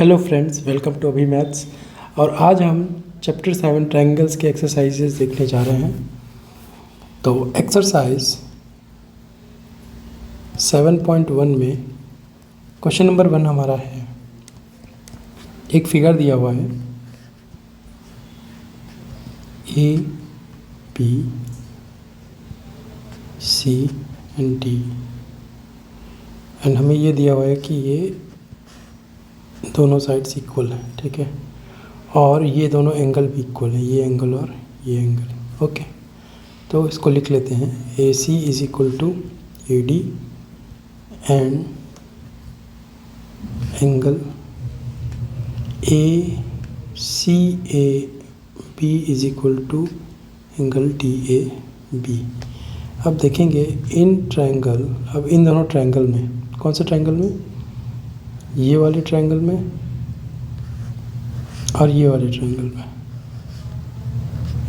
Hello friends, welcome to अभी maths. और आज हम चैप्टर 7 ट्रायंगल्स के एक्सरसाइजेस देखने जा रहे हैं। तो एक्सरसाइज 7.1 में क्वेश्चन नंबर 1 हमारा है, एक फिगर दिया हुआ है A B C and D, and हमें ये दिया हुआ है कि ये दोनों साइड्स इक्वल हैं, ठीक है, और ये दोनों एंगल भी इक्वल हैं, ये एंगल और ये एंगल। ओके, तो इसको लिख लेते हैं। A C is equal to A D and angle A C A B is equal to angle D A B. अब देखेंगे इन ट्रायंगल, अब इन दोनों ट्रायंगल में, कौन से ट्रायंगल में, ये वाले ट्रायंगल में और ये वाले ट्रायंगल में,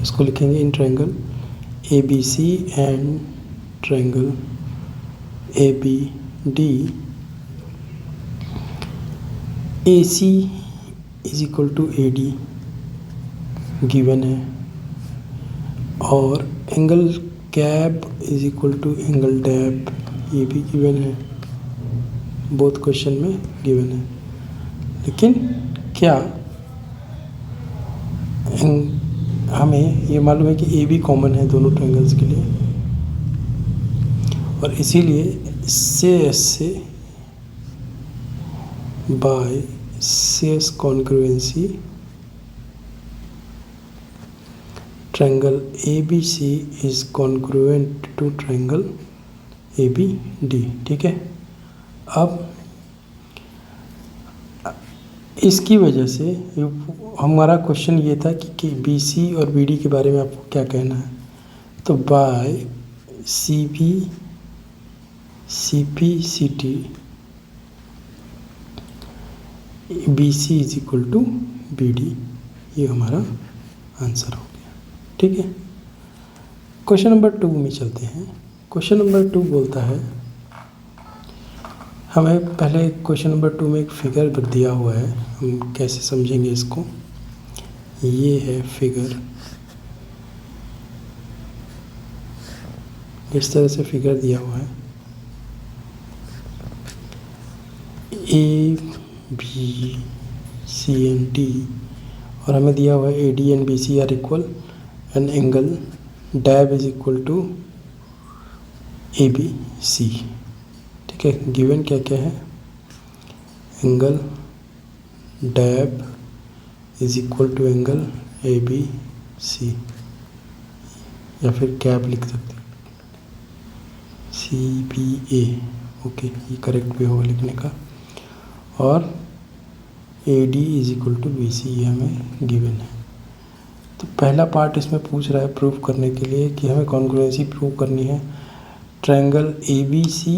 इसको लिखेंगे in triangle A B C and triangle A B D. A C is equal to A D given है, और angle CAB is equal to angle DAB, ये भी गिवन है, बोथ क्वेश्चन में गिवन है। लेकिन क्या हमें ये मालूम है कि ए बी कॉमन है दोनों ट्रायंगल्स के लिए, और इसीलिए से एस से by C S congruency triangle A B C is congruent to triangle A B D, ठीक है। अब इसकी वजह से हमारा क्वेश्चन ये था कि बी सी और बी डी के बारे में आपको क्या कहना है। तो by C B C P C T B C is equal to B D, ये हमारा आंसर हो गया, ठीक है। क्वेश्चन नंबर 2 में चलते हैं। क्वेश्चन नंबर 2 बोलता है, हमें पहले क्वेश्चन नंबर 2 में एक फिगर दिया हुआ है, हम कैसे समझेंगे इसको। ये है फिगर, इस तरह से फिगर दिया हुआ है। A B C and D, और हमें दिया हुआ है A D and B C are equal and angle DAB is equal to A B C, ठीक है। गिवन क्या क्या है, angle DAB is equal to angle A B C, या फिर कैप लिख सकते हैं, सी बी ए, ओके, ये करेक्ट भी होगा लिखने का। और A D is equal to B C, ये हमें गिवन है। तो पहला पार्ट इसमें पूछ रहा है प्रूव करने के लिए कि हमें कॉन्ग्रुएंसी प्रूव करनी है triangle A B C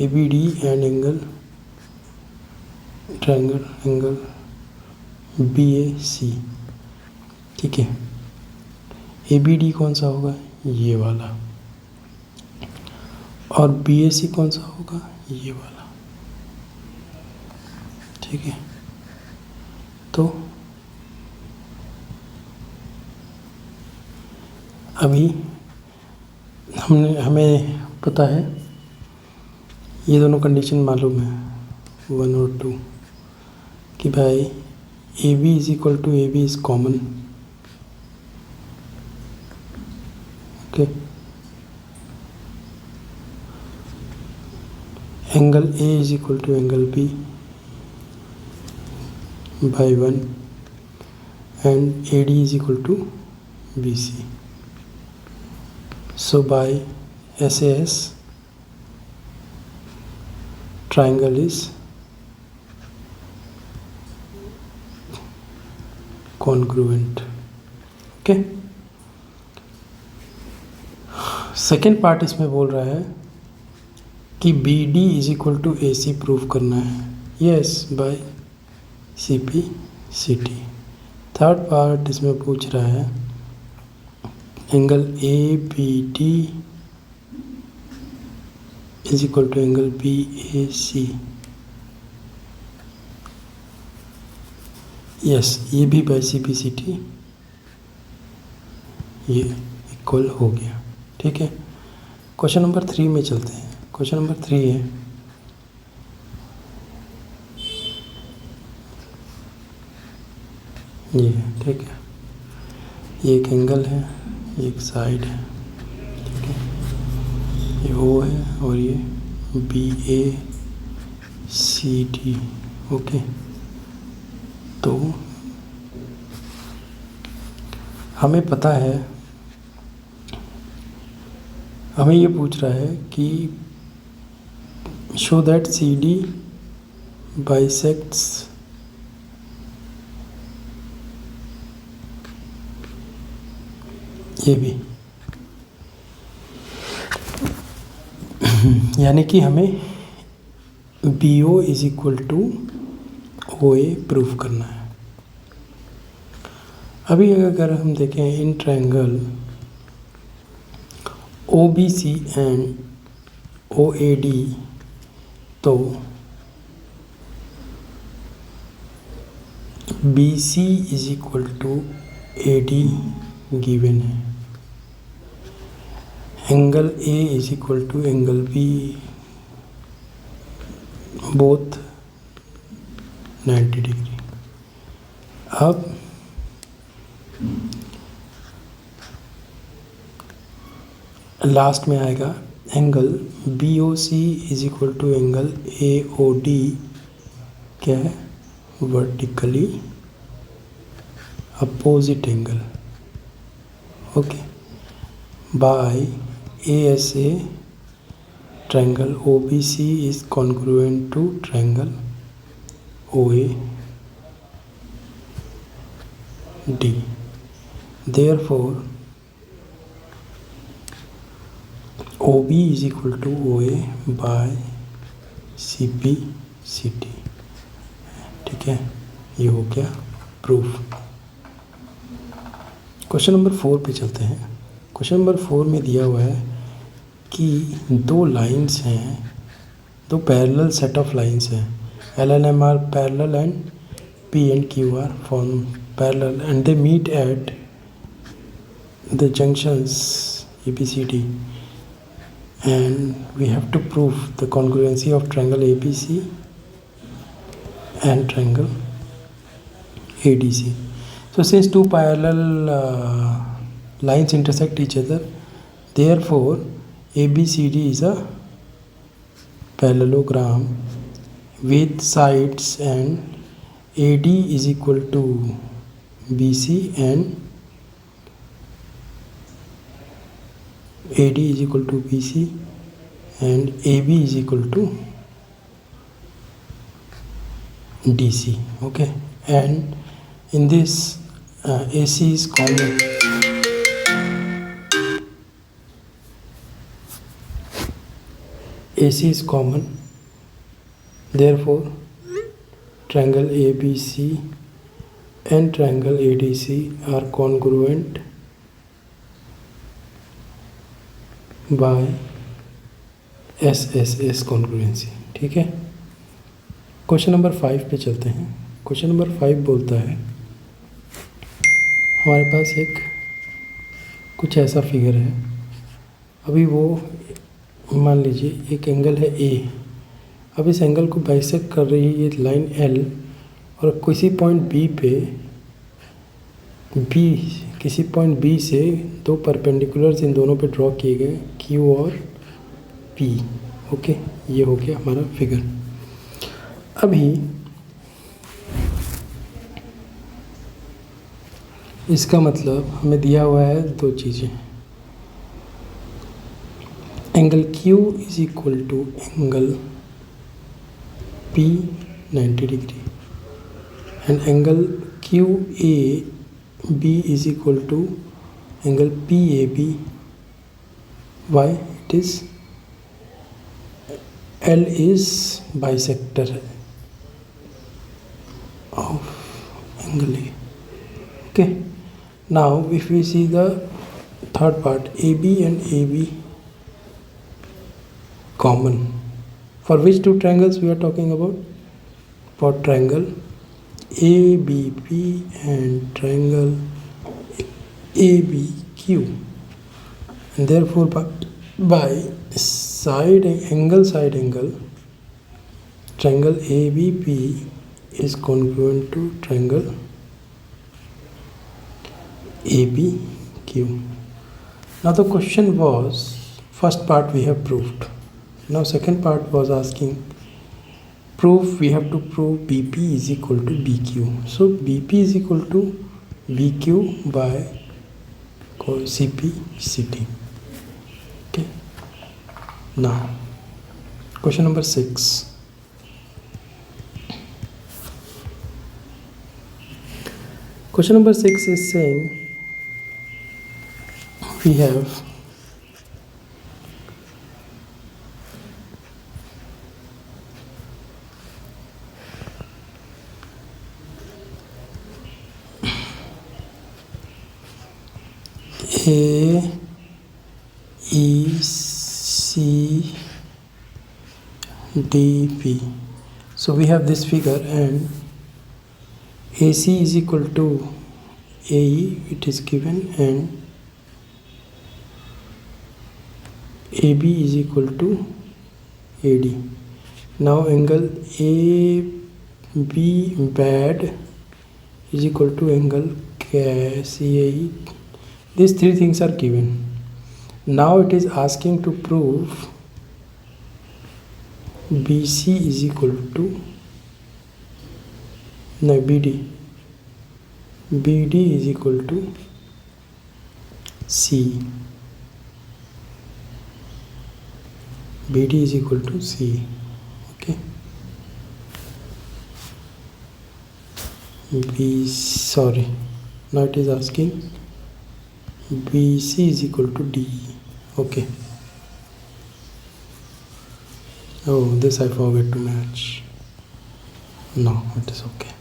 A B D and angle triangle angle B A C, ठीक है। ए बी डी कौन सा होगा, ये वाला, और बी ए सी कौन सा होगा, ये वाला, ठीक है। तो अभी हमें पता है, ये दोनों कंडीशन मालूम है 1 और 2, कि भाई A B is equal to A B is common, okay. Angle A is equal to angle B by 1 and A D is equal to B C. So by SAS, triangle is congruent. Okay. Second part इसमें बोल रहा है कि B D is equal to A C prove करना है, yes, by C P C T. Third part इसमें पूछ रहा है angle A B D is equal to angle B A C yes, ये भी by C B C T ये equal हो गया। ठीक है, क्वेश्चन नंबर 3 में चलते हैं। क्वेश्चन नंबर 3 है, ये ठीक है, ये एक एंगल है, ये एक साइड है, ठीक है, ये ओ है और ये B A C D. Okay, तो हमें पता है, हमें ये पूछ रहा है कि show that C D bisects ये भी, यानी कि हमें B O is equal to O A prove करना है। अभी अगर हम देखें इन triangle O B C and O A D, तो B C is equal to A D given है, angle A is equal to angle B, both 90 degree. अब लास्ट में आएगा angle B O C is equal to angle A O D, क्या है, vertically opposite angle. Okay, by A S A triangle O B C is congruent to triangle O A D, therefore O B is equal to O A by C P C T. ठीक है, ये हो गया proof. Question number 4 पे चलते हैं। Question number 4 में दिया हुआ है कि दो लाइंस हैं, दो पैरेलल सेट ऑफ लाइंस हैं, L and M are parallel and P and Q are form parallel and they meet at the junctions A B C D, and we have to prove the congruency of triangle ABC and triangle ADC. So since two parallel lines intersect each other, therefore ABCD is a parallelogram with sides, and AD is equal to BC and AD is equal to BC and AB is equal to DC. Okay, and in this AC is common. AC is common, therefore triangle ABC and triangle ADC are congruent by S S S congruency. ठीक है, question number 5 पे चलते हैं। Question number 5 बोलता है हमारे पास एक कुछ ऐसा फिगर है, अभी वो मान लीजिए एक एंगल है ए, अब इस एंगल को बाइसेक्ट कर रही है ये लाइन एल, और किसी पॉइंट बी पे किसी पॉइंट बी से दो परपेंडिकुलर्स इन दोनों पे ड्रॉ किए गए क्यू और पी। ओके, ये हो गया हमारा फिगर। अभी इसका मतलब हमें दिया हुआ है दो चीज़ें, angle Q is equal to angle P 90 degree and angle Q A B is equal to angle PAB. Why? It is L is bisector of angle A. Okay. Now, if we see the third part, AB and AB common. For which two triangles we are talking about? For triangle ABP and triangle ABQ, and therefore by side angle triangle ABP is congruent to triangle ABQ. Now the question was, first part we have proved. Now second part was asking, we have to prove BP is equal to BQ. So BP is equal to BQ by CP CT. Okay. Now question number 6. Question number 6 is saying we have A, E, C, D, P. So we have this figure, and AC is equal to AE, it is given, and AB is equal to AD. Now angle AB bad is equal to angle CAE. These three things are given. Now it is asking to prove BC is equal to BD is equal to C. BD is equal to C. Okay. Now it is asking BC is equal to D. Okay. Oh, this I forgot to match. No, it is okay.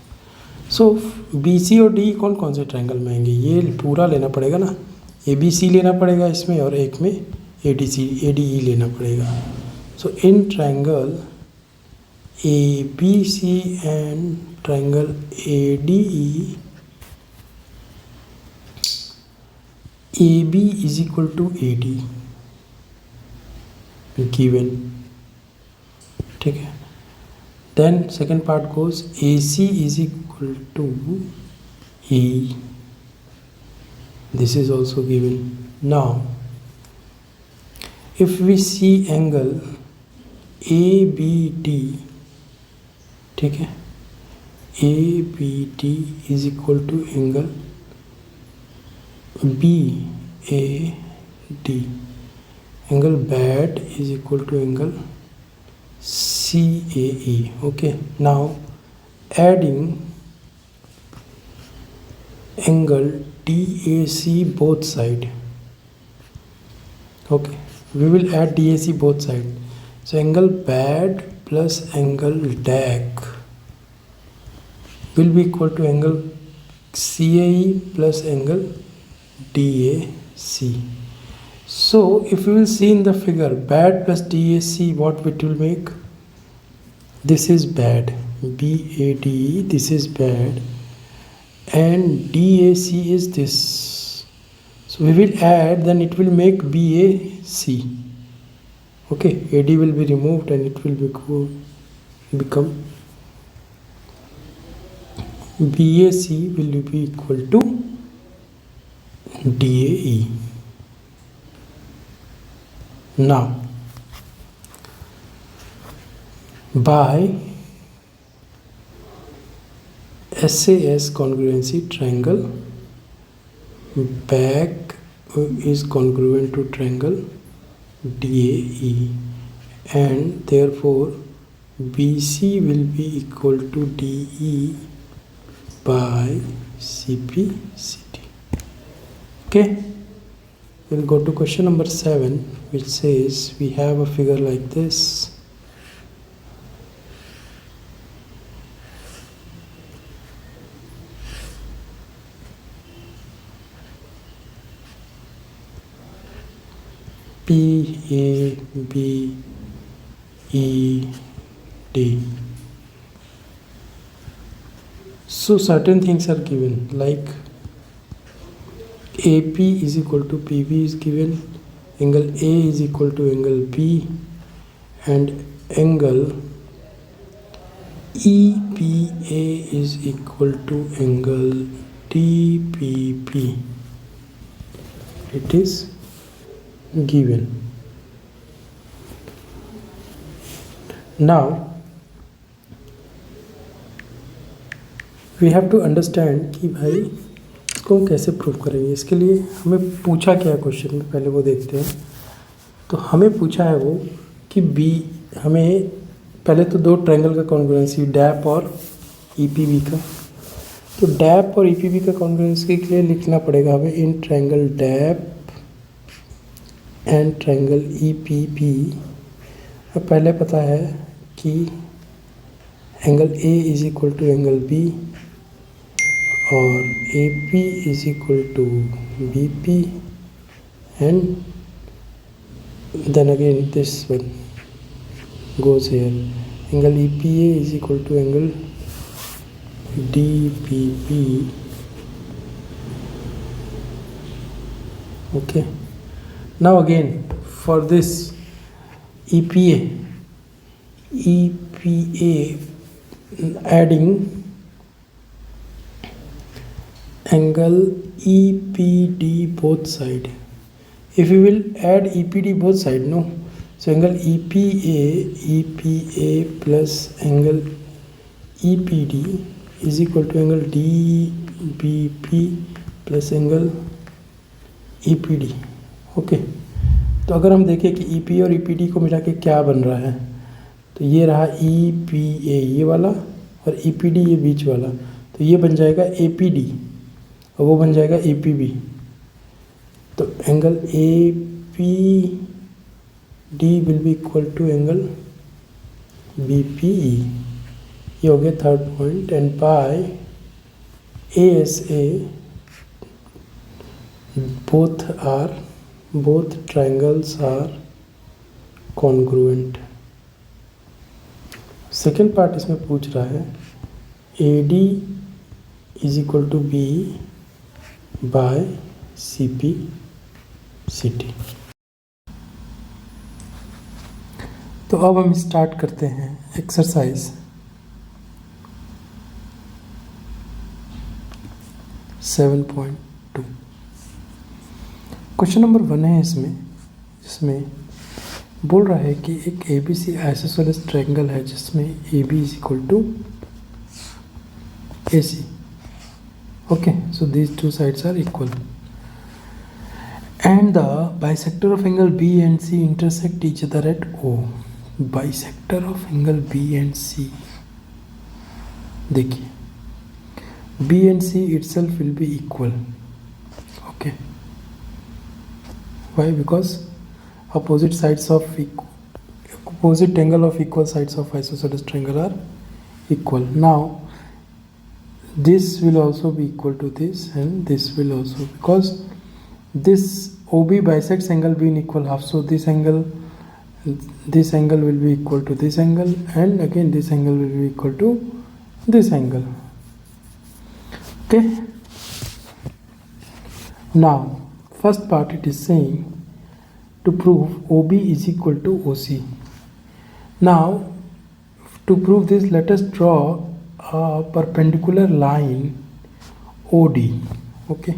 So BC और D कौन से triangle में आएंगे? ये पूरा लेना पड़ेगा ना, ABC लेना पड़ेगा इसमें, और एक में ADE लेना पड़ेगा. So in triangle ABC and triangle ADE, AB is equal to AD given. ठीक है. Then second part goes AC is equal to E. This is also given. Now if we see angle ABD, ठीक है, ABD is equal to angle BAD. Angle BAD is equal to angle CAE. Okay. Now adding angle DAC both side. Okay. We will add DAC both side. So angle BAD plus angle DAC will be equal to angle CAE plus angle DAC. So if you will see in the figure, BAD plus DAC, what it will make? This is BAD, BAD, this is BAD, and DAC is this. So we will add, then it will make BAC. Okay, AD will be removed and it will become BAC will be equal to DAE. Now by SAS congruency, triangle back is congruent to triangle DAE, and therefore BC will be equal to DE by CPCT. Okay, we'll go to question number 7, which says we have a figure like this. P, A, B, E, D. So certain things are given, like AP is equal to PB is given, angle A is equal to angle B, and angle EPA is equal to angle DPP. It is given. Now we have to understand कि भाई इसको हम कैसे prove करेंगे। इसके लिए हमें पूछा क्या है क्वेश्चन में, पहले वो देखते हैं। तो हमें पूछा है वो कि बी, हमें पहले तो दो ट्रायंगल का कॉन्ग्रुएंसी डैप और ईपीबी का। तो डैप और ईपीबी का कॉन्ग्रुएंसी के लिए लिखना पड़ेगा हमें इन triangle DAP and triangle EPB. पहले पता है कि angle A is equal to angle B और AP is equal to BP, and then again this one goes here. Angle EPA is equal to angle DPP. Okay. Now again for this EPA adding angle EPD both side. If we will add EPD both side, no, so angle EPA plus angle EPD is equal to angle DBP plus angle EPD. Okay, तो अगर हम देखें कि EPA और EPD को मिला के क्या बन रहा है, तो ये रहा EPA ये वाला और EPD ये बीच वाला, तो ये बन जाएगा APD और वो बन जाएगा APB। तो angle APD will be equal to angle BPE। ये हो गया third point. And by ASA both triangles are congruent। Second part इसमें पूछ रहा है AD is equal to B by CP/CT। तो अब हम स्टार्ट करते हैं एक्सरसाइज 7.2। क्वेश्चन नंबर 1 है इसमें, जिसमें बोल रहा है कि एक ABC आइसोसेलेस ट्रायंगल है जिसमें AB is equal to AC। Okay, so these two sides are equal and the bisector of angle B and C intersect each other at O। bisector of angle B and C, देखिए B and C itself will be equal। okay, why? Because opposite angle of equal sides of isosceles triangle are equal। Now this will also be equal to this and this will also, because this OB bisects angle B in equal half, so this angle will be equal to this angle and again this angle will be equal to this angle। okay, now first part it is saying to prove OB is equal to OC। now to prove this, let us draw a perpendicular line OD। okay,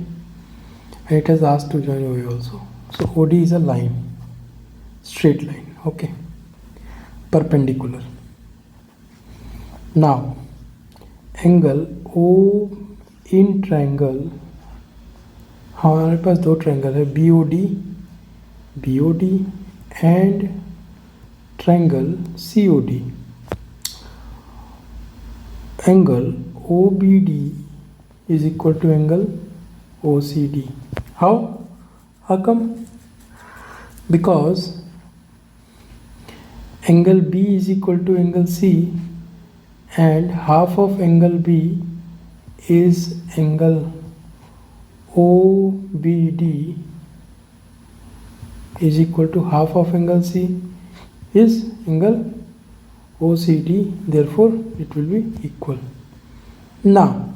and it has asked to join OA also, so OD is a line, straight line। okay, perpendicular। now angle O in triangle, हमारे पास दो triangle है BOD and triangle COD। angle OBD is equal to angle OCD। how come? because angle B is equal to angle C and half of angle B is angle OBD is equal to half of angle C is angle OCD, therefore it will be equal। Now,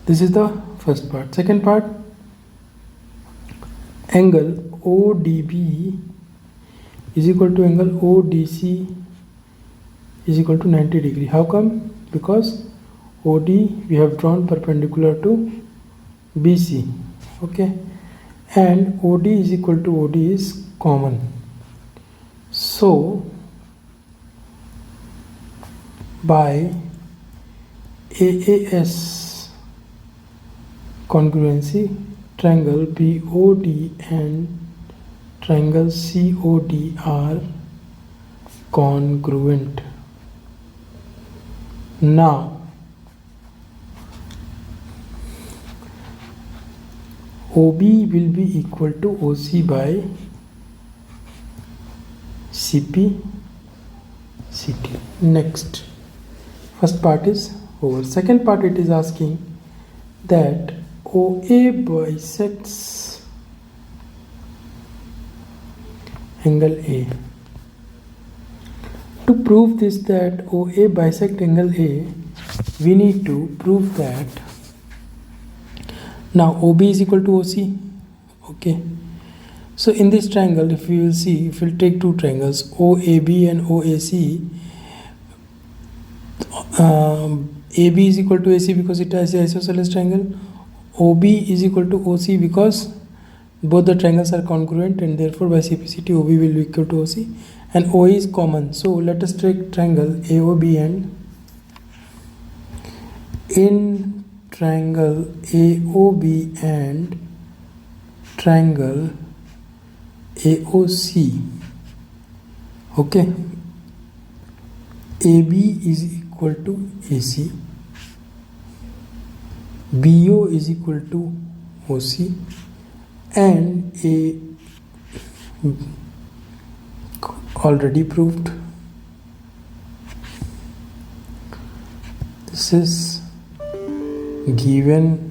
this is the first part. Second part, angle ODB is equal to angle ODC is equal to 90 degree. How come? Because OD we have drawn perpendicular to BC, okay, and OD is equal to OD is common. So by AAS congruency, triangle BOD and triangle COD are congruent. Now OB will be equal to OC by CP CT. Next, first part is over. Second part, it is asking that OA bisects angle A. To prove this, that OA bisect angle A, we need to prove that now OB is equal to OC, okay. So in this triangle, if we will see, if we will take two triangles OAB and OAC, AB is equal to AC because it has an isosceles triangle. OB is equal to OC because both the triangles are congruent, and therefore by CPCT OB will be equal to OC, and OA is common. So let us take triangle AOB, and in triangle AOB and triangle AOC, okay, AB is equal to AC, BO is equal to OC, and A already proved. This is given,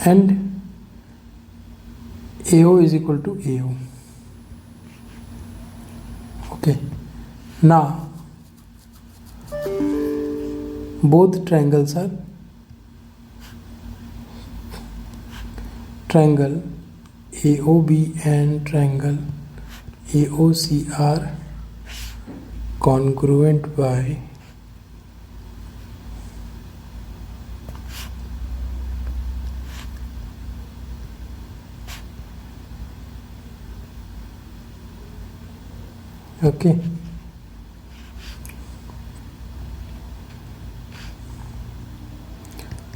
and AO is equal to AO. Okay, now both triangles are triangle AOB and triangle AOC are congruent by okay.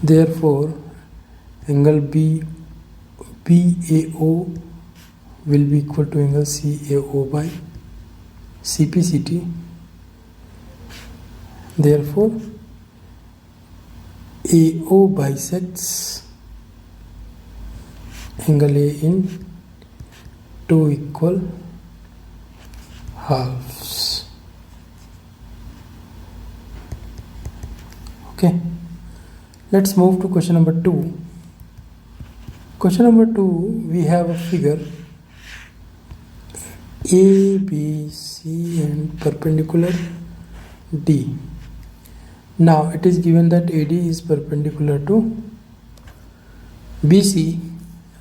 Therefore, angle BAO will be equal to angle CAO by CPCT. Therefore, AO bisects angle A in two equal halves. Okay, let's move to question number 2. Question number 2, we have a figure A, B, C and perpendicular D. Now it is given that AD is perpendicular to BC.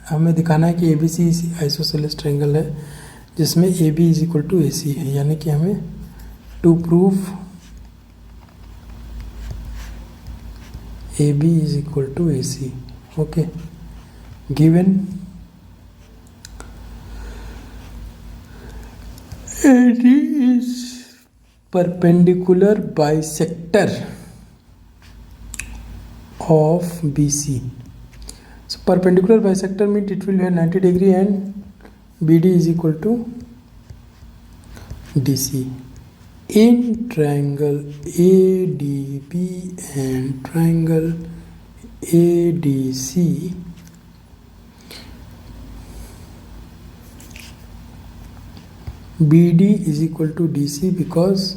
हमें दिखाना है कि ABC isosceles triangle है जिसमें AB is equal to AC है, यानी कि हमें to prove AB is equal to AC. Okay, given AD is perpendicular bisector of BC. So perpendicular bisector means it will have 90 degree and BD is equal to DC. In triangle ADB and triangle ADC, BD is equal to DC because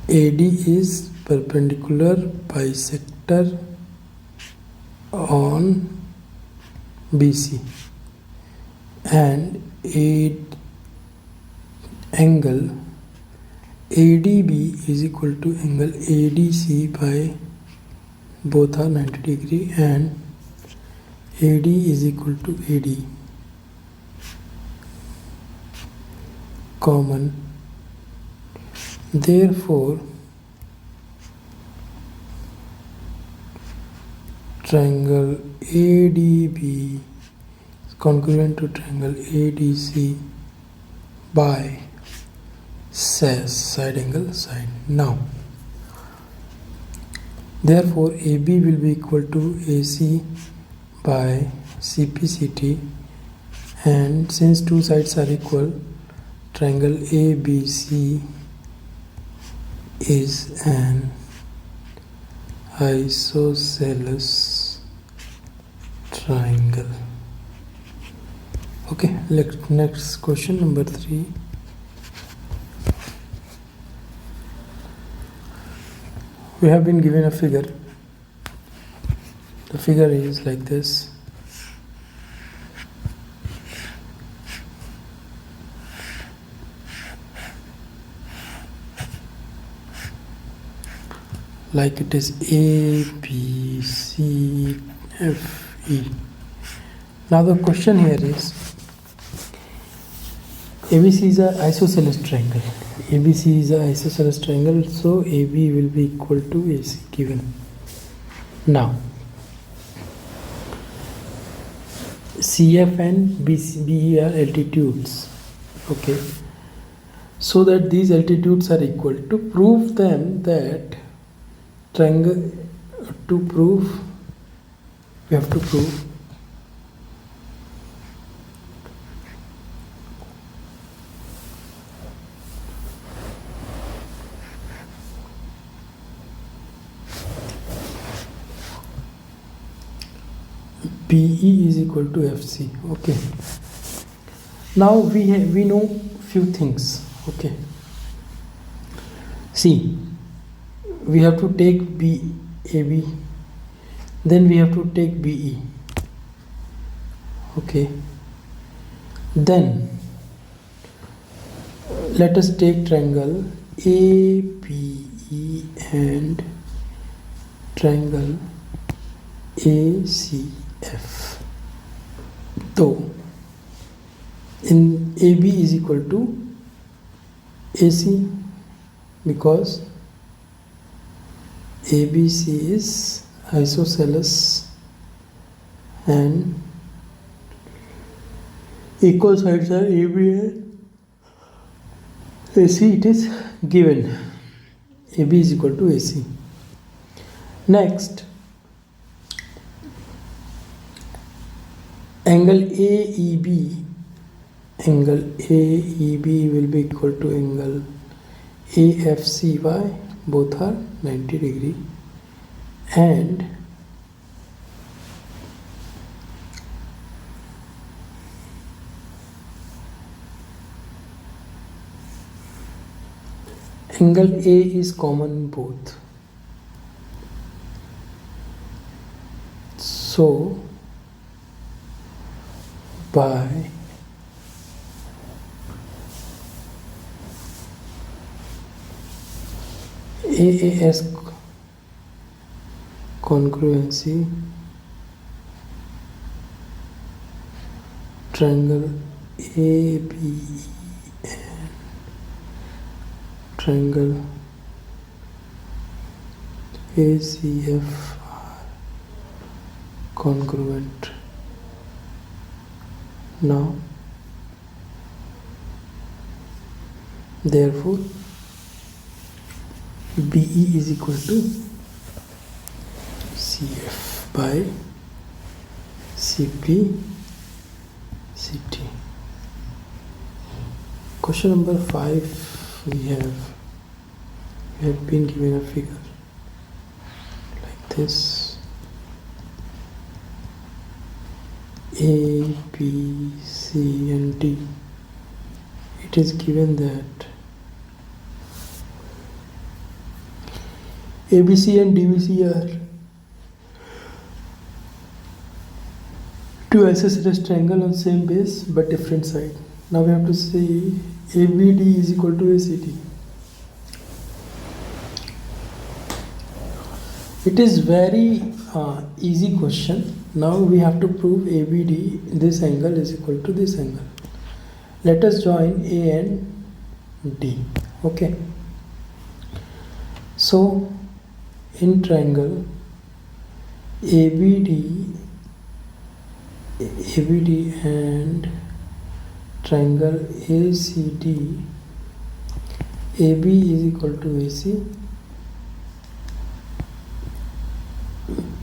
AD is perpendicular bisector on BC, and angle ADB is equal to angle ADC by both are 90 degree and AD is equal to AD common. Therefore, triangle ADB is congruent to triangle ADC by side angle side. Now, therefore, AB will be equal to AC by CPCT, and since two sides are equal, triangle ABC is an isosceles triangle. Okay, next question number 3. We have been given a figure. The figure is like this. Like it is A, B, C, F, E. Now the question here is, ABC is an isosceles triangle. ABC is an isosceles triangle, so AB will be equal to AC given. Now, CF and BE are altitudes. Okay. So that these altitudes are equal. To prove them that triangle, we have to prove BE is equal to FC. Okay. Now we know few things. Okay. See, we have to take BAB, then we have to take BE. Okay. Then let us take triangle ABE and triangle ACF. So in AB is equal to AC because ABC is isosceles and equal sides are AB and AC. It is given AB is equal to AC. Next, angle AEB will be equal to angle AFCY, both are 90 degree, and angle A is common in both. So by AAS congruency, triangle ABE and triangle ACF are congruent. Now, therefore, BE is equal to CF by CP CT. Question number 5, we have been given a figure like this. A, B, C and D. It is given that ABC and DBC are two isosceles triangle on same base but different side. Now we have to say ABD is equal to ACD. It is very easy question. Now we have to prove ABD, this angle is equal to this angle. Let us join A and D. Okay, so in triangle ABD and triangle ACD, AB is equal to AC,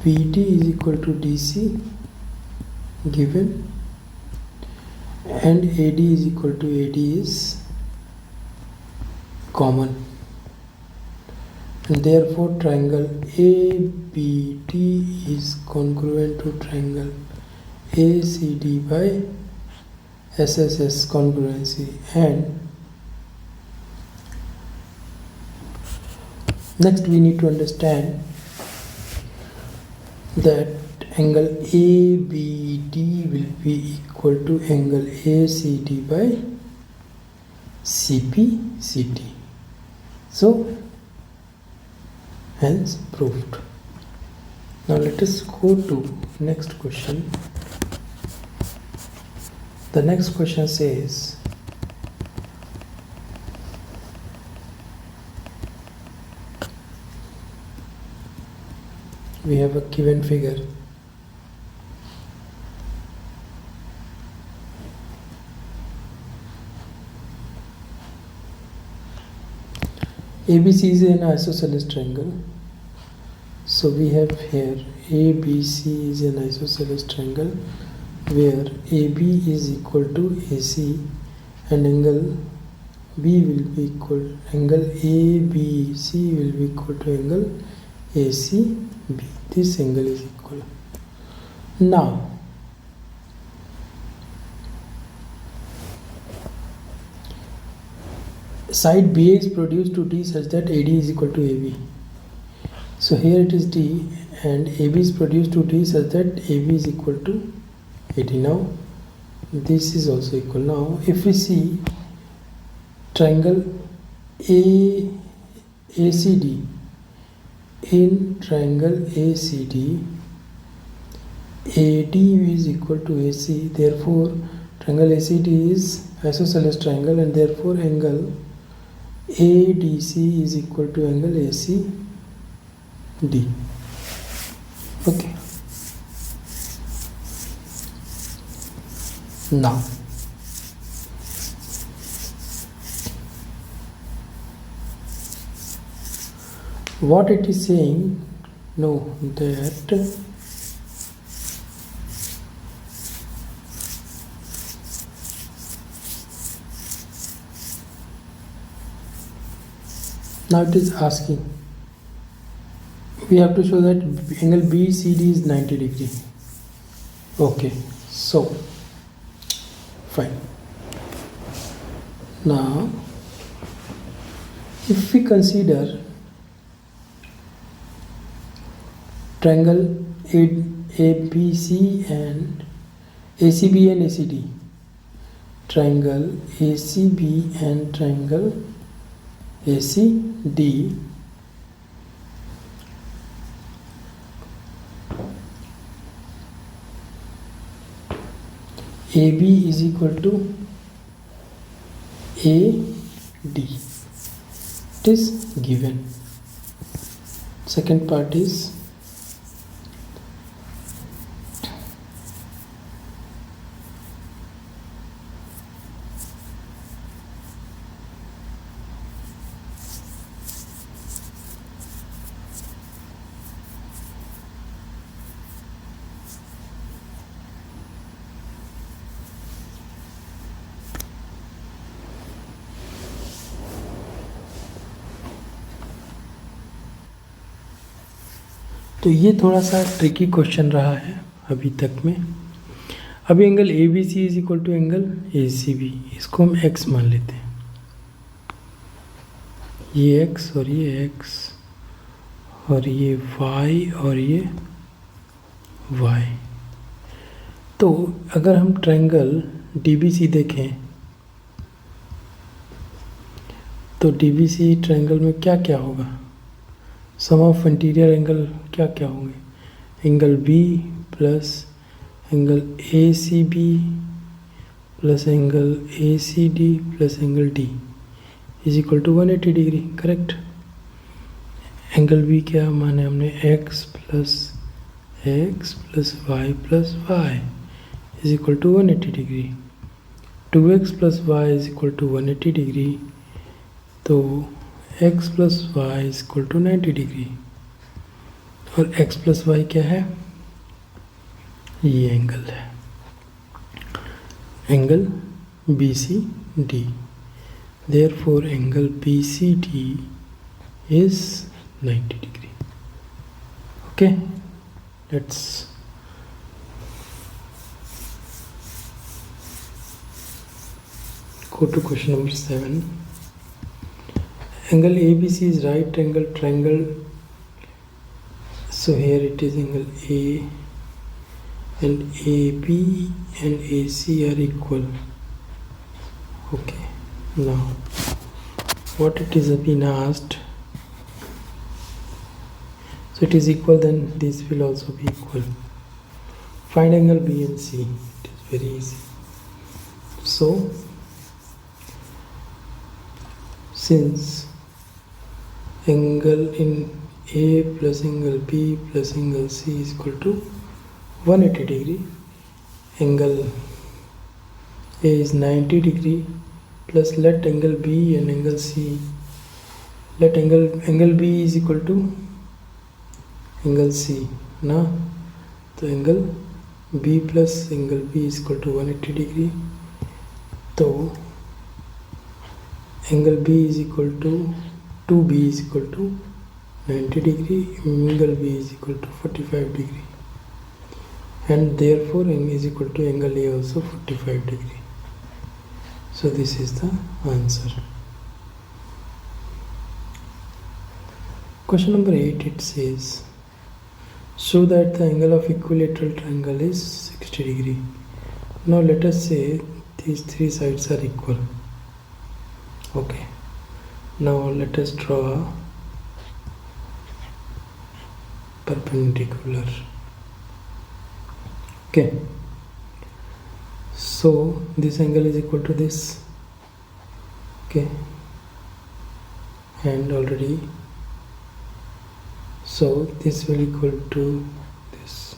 BD is equal to DC given, and AD is equal to AD is common, and therefore triangle ABD is congruent to triangle ACD by SSS congruency. And next we need to understand that angle ABD will be equal to angle ACD by CPCT. So hence proved. Now let us go to next question. The next question says we have a given figure. ABC is an isosceles triangle. So we have here ABC is an isosceles triangle where AB is equal to AC and angle B will be equal, angle ABC will be equal to angle ACB. This angle is equal. Now side BA is produced to D such that AD is equal to AB. So here it is D and AB is produced to D such that AB is equal to AD. Now this is also equal. Now if we see triangle ACD, in triangle ACD AD is equal to AC, therefore triangle ACD is isosceles triangle and therefore angle ADC is equal to angle ACD. Okay. Now what it is saying, no, that now it is asking we have to show that angle BCD is 90 degree. Okay, so fine. Now if we consider triangle ABC and ACB and ACD, triangle ACB and triangle ACD, AB is equal to AD. It is given. Second part is तो ये थोड़ा सा tricky question रहा है अभी तक में। अभी angle A B C is equal to angle A C B, इसको हम एक्स मान लेते हैं, ये एक्स और ये एक्स और ये वाई और ये वाई। तो अगर हम ट्रायंगल डी बी सी देखें तो डी बी सी ट्रायंगल में क्या क्या होगा, सम ऑफ इंटीरियर एंगल क्या क्या होंगे, angle B plus angle A C B plus angle A C D plus angle D is equal to 180 degree, correct. Angle B क्या माने हमने, x plus y is equal to 180 degree, 2x plus y is equal to 180 degree, तो x plus y is equal to 90 degree, और x plus y क्या है, ये angle है, angle B C D. Therefore, angle BCD is 90 degree. Okay, let's go to question number 7. Angle ABC is right angle triangle. So here it is angle A and AB and AC are equal. Okay. Now what it is been asked, so it is equal, then this will also be equal. Find angle B and C. It is very easy. So since angle in A plus angle B plus angle C is equal to 180 degree, angle A is 90 degree, plus let angle B and angle C, let angle B is equal to angle C ना, तो angle B plus angle B is equal to 180 degree, तो angle B is equal to 2B is equal to 90 degree, angle B is equal to 45 degree, and therefore angle is equal to angle A also 45 degree. So this is the answer. Question number 8, it says show that the angle of equilateral triangle is 60 degree. Now let us say these three sides are equal. Okay, now let us draw a perpendicular. Okay, so this angle is equal to this, okay, and already, so this will equal to this,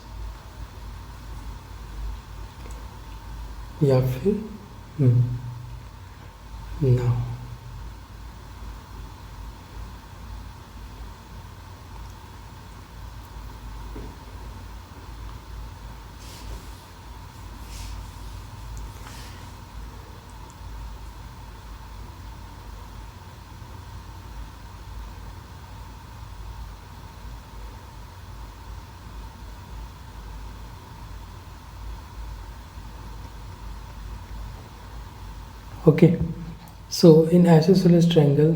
या फिर now okay. So in isosceles triangle,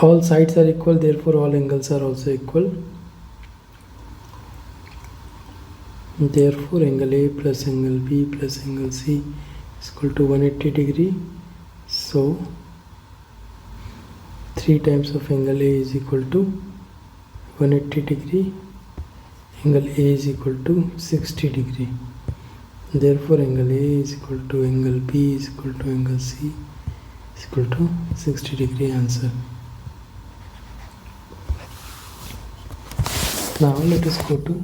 all sides are equal, therefore all angles are also equal. Therefore angle A plus angle B plus angle C is equal to 180 degree. So 3 times of angle A is equal to 180 degree. Angle A is equal to 60 degree. Therefore angle A is equal to angle B is equal to angle C is equal to 60 degree. Answer. Now let us go to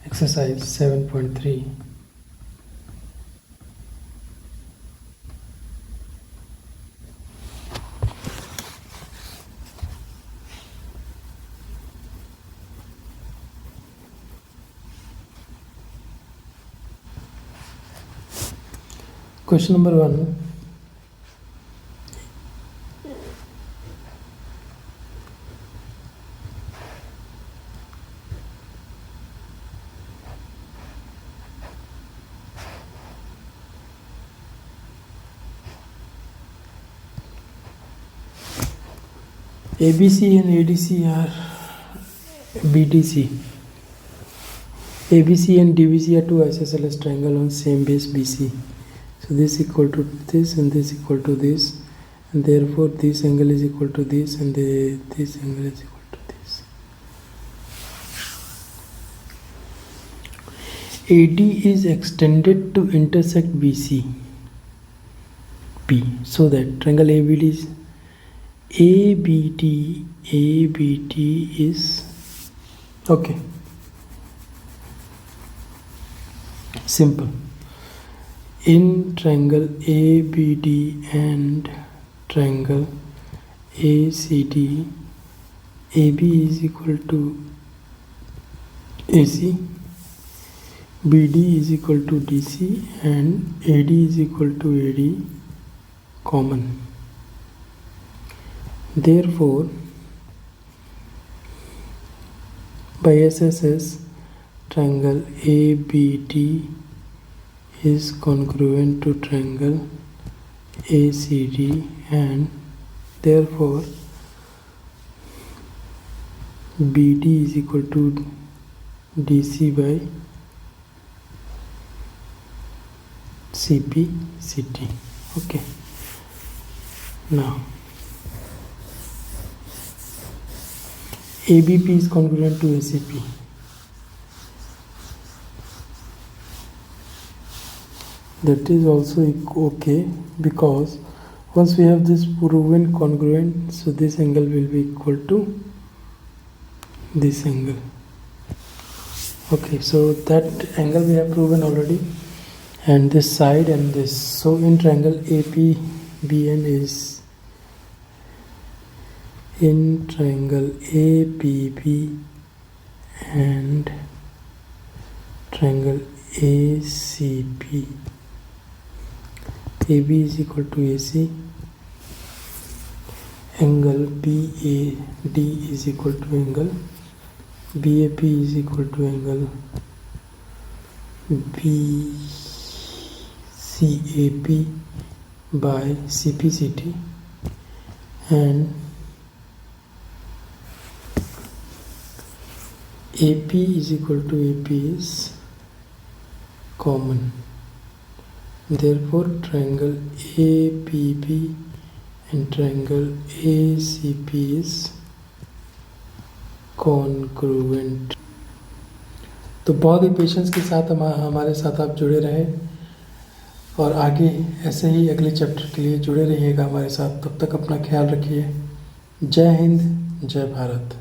exercise 7.3. Question number 1. ABC and ADC are BDC. ABC and DBC are two isosceles triangle on same base BC. So this equal to this and this equal to this, and therefore this angle is equal to this, and this angle is equal to this. AD is extended to intersect BC P, so that triangle ABD is okay. Simple. In triangle ABD and triangle ACD, AB is equal to AC, BD is equal to DC, and AD is equal to AD common. Therefore, by SSS, triangle ABD is congruent to triangle ACD, and therefore BD is equal to DC by CP CT. Okay. Now ABP is congruent to ACP. That is also okay, because once we have this proven congruent, so this angle will be equal to this angle. Okay, so that angle we have proven already, and this side and this. So in triangle APBN is in triangle APB and triangle ACP, AB is equal to AC, angle BAD is equal to angle BAP is equal to angle BCAP by CPCT, and AP is equal to AP is common. Therefore triangle APB and triangle ACP is congruent. तो बहुत ही patience के साथ हमारे साथ आप जुड़े रहें, और आगे ऐसे ही अगले चैप्टर के लिए जुड़े रहिएगा हमारे साथ। तब तक अपना ख्याल रखिए। जय हिंद, जय भारत।